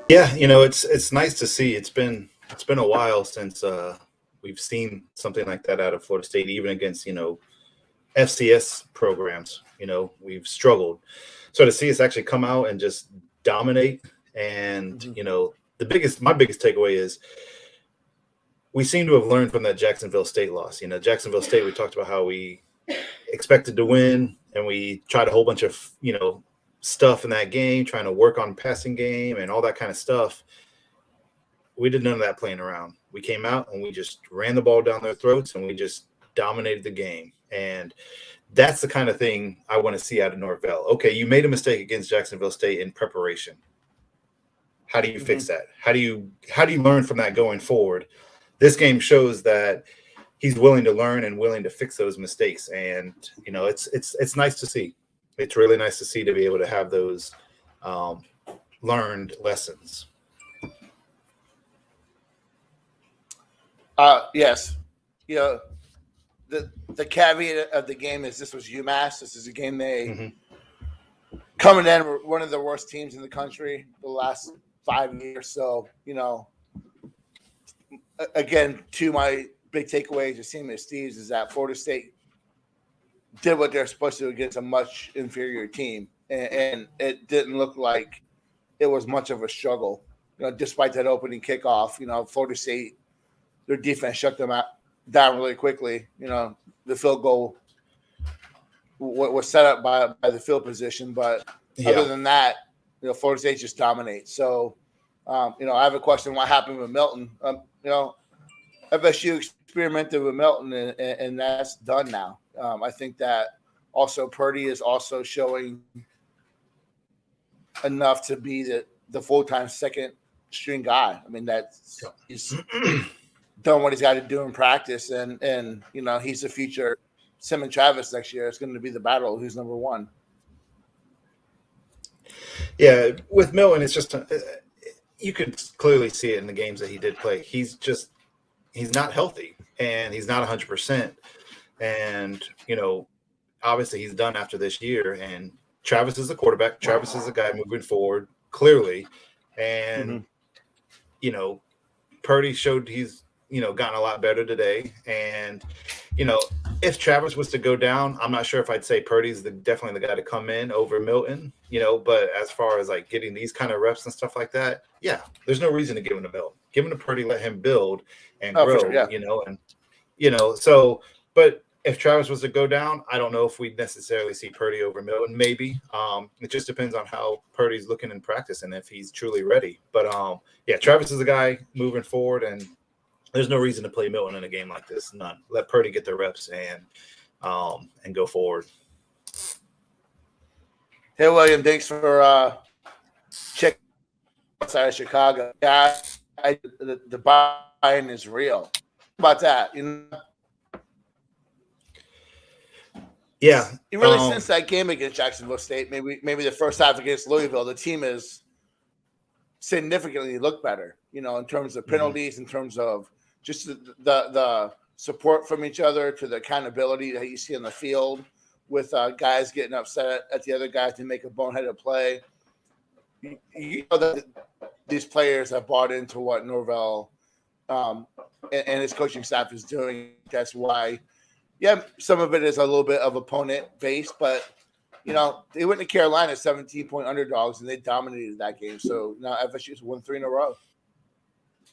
Yeah, it's nice to see. It's been a while since we've seen something like that out of Florida State, even against FCS programs. We've struggled. So to see us actually come out and just dominate, and Mhm. my biggest takeaway is we seem to have learned from that Jacksonville State loss. Jacksonville State, we talked about how we expected to win, and we tried a whole bunch of stuff in that game, trying to work on passing game and all that kind of stuff. We did none of that playing around. We came out and we just ran the ball down their throats, and we just dominated the game. And that's the kind of thing I want to see out of Norvell. Okay, you made a mistake against Jacksonville State in preparation. How do you fix that? How do you learn from that going forward? This game shows that he's willing to learn and willing to fix those mistakes. And it's nice to see. It's really nice to see, to be able to have those learned lessons. Yes. You know, the caveat of the game is this was UMass. This is a game they coming in were one of the worst teams in the country the last 5 years. So, again, to my big takeaways of seeing as Steve's is that Florida State did what they're supposed to against a much inferior team. And it didn't look like it was much of a struggle. Despite that opening kickoff, Florida State, their defense shut them down really quickly. The field goal was set up by the field position, but other than that, Florida State just dominates. So, I have a question: what happened with Milton? FSU experimented with Milton, and that's done now. I think that also Purdy is also showing enough to be the full-time second string guy. I mean, he's done what he's got to do in practice, and he's the future Sim and Travis next year. It's going to be the battle who's number one. Yeah, with Milton, it's just you could clearly see it in the games that he did play. He's not healthy, and he's not 100%. And obviously he's done after this year. And Travis is the quarterback. Travis is the guy moving forward, clearly. And Purdy showed he's gotten a lot better today. And if Travis was to go down, I'm not sure if I'd say Purdy's definitely the guy to come in over Milton. But as far as like getting these kind of reps and stuff like that, yeah, there's no reason to give him to Milton. Give him to Purdy, let him build and grow. Sure, yeah. So. But if Travis was to go down, I don't know if we'd necessarily see Purdy over Milton. Maybe. It just depends on how Purdy's looking in practice and if he's truly ready. But Travis is the guy moving forward, and there's no reason to play Milton in a game like this. None. Let Purdy get the reps and go forward. Hey, William, thanks for checking outside of Chicago. Yeah, the buy-in is real. How about that? Yeah, really since that game against Jacksonville State, maybe the first half against Louisville, the team has significantly looked better. In terms of penalties, in terms of just the support from each other, to the accountability that you see on the field, with guys getting upset at the other guys to make a boneheaded play. That these players have bought into what Norvell and his coaching staff is doing. That's why. Yeah, some of it is a little bit of opponent based, but they went to Carolina 17-point underdogs and they dominated that game. So now FSU's won 3 in a row.